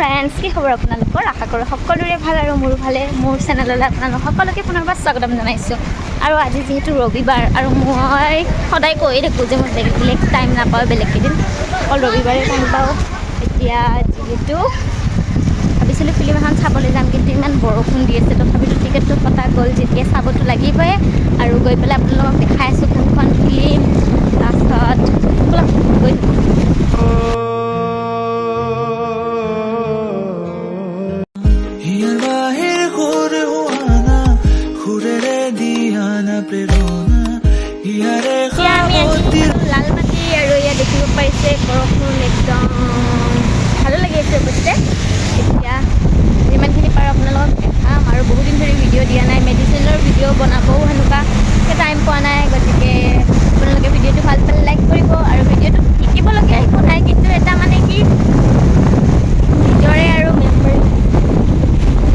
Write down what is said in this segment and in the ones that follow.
Friends, কি খবৰ আপোনালোকৰ? আশা কৰোঁ সকলোৰে ভাল আৰু মোৰো ভালে। মোৰ চেনেললৈ আপোনালোক সকলোকে পুনৰবাৰ স্বাগতম জনাইছোঁ। আৰু আজি যিহেতু ৰবিবাৰ আৰু মই সদায় কৈয়ে থাকোঁ যে মই বেলেগ টাইম নাপাওঁ, বেলেগ কেইদিন অকল ৰবিবাৰে টাইম পাওঁ। এতিয়া যিহেতু ভাবিছিলোঁ ফিল্ম এখন চাবলৈ যাম, কিন্তু ইমান বৰষুণ দি আছে, তথাপিতো টিকেটটো কটা গ'ল যেতিয়া চাবতো লাগিবই। আৰু গৈ পেলাই আপোনালোকক দেখাই আছোঁ কোনখন ফিল্ম। তাৰপাছত গৈ লালমাটি আৰু ইয়াত দেখিব পাৰিছে বৰষুণ একদম ভালো লাগি আছে অৱশ্যে। এতিয়া যিমানখিনি পাৰোঁ আপোনালোকক দেখাম, আৰু বহুত দিন ধৰি ভিডিঅ' দিয়া নাই, মেডিচিনৰ ভিডিঅ' বনাবও সেনেকুৱাকৈ টাইম পোৱা নাই। গতিকে আপোনালোকে ভিডিঅ'টো ভাল পালে লাইক কৰিব, আৰু ভিডিঅ'টো শিকিবলগীয়া একো নাই, কিন্তু এটা মানে কি নিজৰে আৰু মেমৰি।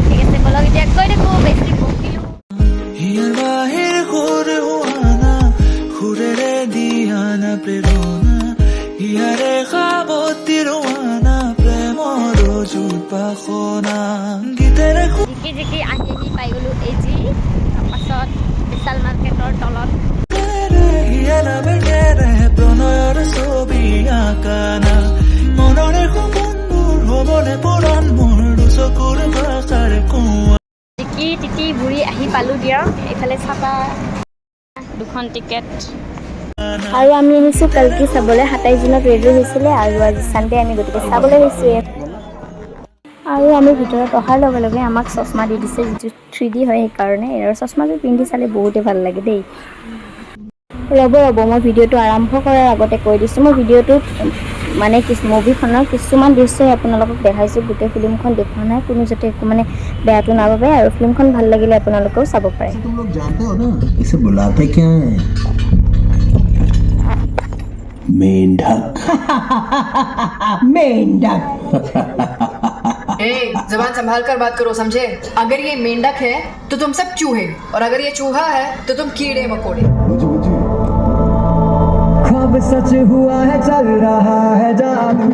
ঠিক আছে, বলক এতিয়া কৈ থাকোঁ, বেছি বকিলোঁ। জিকি আহি পাই গ'লোঁ এজি, তাৰপাছত বিশাল মাৰ্কেটৰ তলত। প্ৰণয়ৰ ছবি আকানা মনৰে সপোনবোৰ হ'বনে পুৰণ মোৰ দুচকুৰ ভাষাৰ কোৱা। জিকি তিতি বুঢ়ী আহি পালোঁ দিয়ক। এইফালে চাবা দুখন টিকেট। আৰু আমি আহিছোঁ কালকি চাবলৈ। 27 জুনত ৰেডি হৈছিলে আৰু আজি চানডে, আমি গতিকে চাবলৈ আহিছোঁ। আৰু আমি ভিতৰত অহাৰ লগে লগে আমাক চশমা দি দিছে, যিটো 3D হয় সেইকাৰণে। আৰু চশমাযোৰ পিন্ধি চালে বহুতেই ভাল লাগে দেই। ৰ'ব মই ভিডিঅ'টো আৰম্ভ কৰাৰ আগতে কৈ দিছোঁ, মই ভিডিঅ'টোত মানে মুভিখনৰ কিছুমান দৃশ্যই আপোনালোকক দেখাইছোঁ, গোটেই ফিল্মখন দেখুওৱা নাই, কোনো যাতে একো মানে বেয়াটো নাপাবে। আৰু ফিল্মখন ভাল লাগিলে আপোনালোকেও চাব পাৰে। मेंढक मेंढक जबान संभाल कर बात करो, समझे? अगर ये मेंढक है तो तुम सब चूहे, और अगर ये चूहा है तो तुम कीड़े मकोड़े। ख्वाब सच हुआ है, चल रहा है जादू।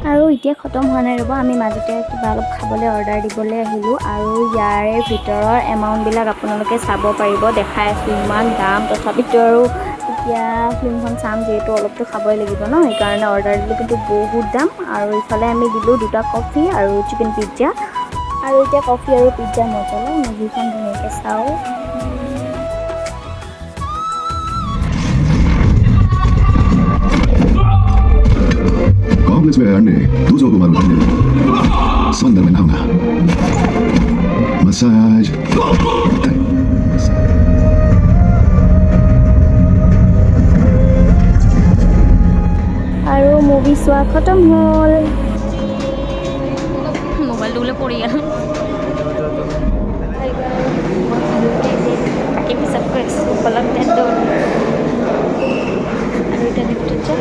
আৰু এতিয়া খতম হোৱা নাই ৰ'ব, আমি মাজতে কিবা অলপ খাবলৈ অৰ্ডাৰ দিবলৈ আহিলোঁ। আৰু ইয়াৰে ভিতৰৰ এমাউণ্টবিলাক আপোনালোকে চাব পাৰিব, দেখাই আছোঁ ইমান দাম। তথাপিতো আৰু এতিয়া ফিল্মখন চাম যিহেতু অলপতো খাবই লাগিব ন, সেইকাৰণে অৰ্ডাৰ দিলোঁ, কিন্তু বহুত দাম। আৰু ইফালে আমি দিলোঁ 2টা কফি আৰু চিকেন পিজ্জা। আৰু এতিয়া কফি আৰু পিজ্জা মজা লওঁ, মুভিখন ধুনীয়াকৈ চাওঁ। कॉम्प्लेक्स में अंडे दूसरों को मारो अंडे समंदर में नहाऊंगा मसाज আৰু মুভি চোৱা খতম হ'ল। মোবাইলটো বোলে পৰি গ'ল। তাকে পিছত কৈ আছোঁ, বলক আৰু এতিয়া লিফ্টত যাম।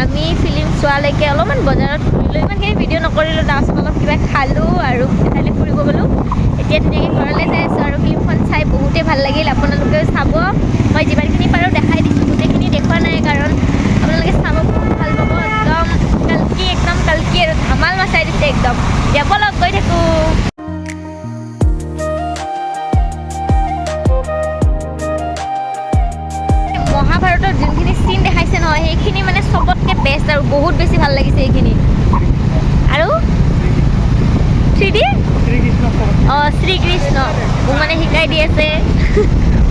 আমি ফিল্ম চোৱালৈকে অলপমান বজাৰত ঘূৰিলোঁ, ইমানখিনি ভিডিঅ' নকৰিলোঁ। তাৰপাছত অলপ কিবা খালোঁ আৰু এঠাইলৈ ফুৰিব গ'লোঁ। এতিয়া ধুনীয়াকৈ ঘৰলৈ যাই আছোঁ, আৰু ফিল্মখন চাই বহুতেই ভাল লাগিল। আপোনালোকেও চাব, মই যিমানখিনি পাৰোঁ দেখাই দিছোঁ, গোটেইখিনি দেখুওৱা নাই, কাৰণ আপোনালোকে চাব বহুত ভাল পাব। একদম কালকি আৰু ধামাল মচাই দিছে একদম। এতিয়া বলক গৈ থাকোঁ। মহাভাৰতৰ যোনখিনি চিন দেখাইছে নহয়, সেইখিনি মানে চবতকৈ বেষ্ট আৰু বহুত বেছি ভাল লাগিছে এইখিনি। আৰু 3D শ্ৰীকৃষ্ণ মোক মানে শিকাই দি আছে।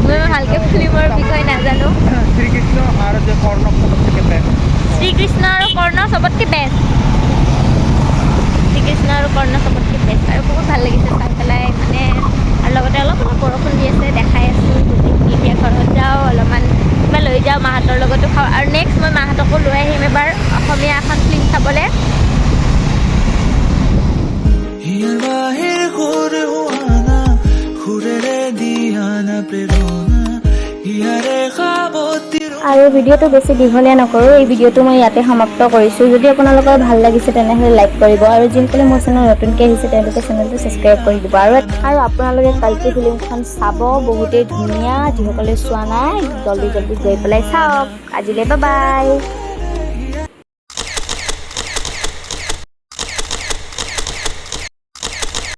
মই ভালকৈ ফিল্মৰ বিষয়ে নাজানো। শ্ৰীকৃষ্ণ আৰু কৰ্ণ চবতকৈ বেষ্ট। শ্ৰীকৃষ্ণ আৰু কৰ্ণ চবতকৈ বেষ্ট। শ্ৰীকৃষ্ণ আৰু কৰ্ণ চবতকৈ বেষ্ট, আৰু বহুত ভাল লাগিছে চাই পেলাই মানে। আৰু লগতে অলপ বৰষুণ দি আছে, দেখাই আছোঁ গোটেইখিনি। এতিয়া ঘৰত যাওঁ, অলপমান কিবা লৈ যাওঁ, মাহঁতৰ লগতো খাওঁ। আৰু নেক্সট মই মাহঁতকো লৈ আহিম এবাৰ অসমীয়া এখন ফিল্ম চাবলৈ। আৰু ভিডিঅ'টো বেছি দীঘলীয়া নকৰোঁ, এই ভিডিঅ'টো মই ইয়াতে সমাপ্ত কৰিছোঁ। যদি আপোনালোকৰ ভাল লাগিছে তেনেহ'লে লাইক কৰিব, আৰু যিসকলে মোৰ চেনেল নতুনকৈ আহিছে তেওঁলোকে চেনেলটো ছাবস্ক্ৰাইব কৰি দিব। আৰু আপোনালোকে কাল্কি ফিল্মখন চাব, বহুতেই ধুনীয়া। যিসকলে চোৱা নাই জল্দি গৈ পেলাই চাওক। আজিলৈ বাই বাই।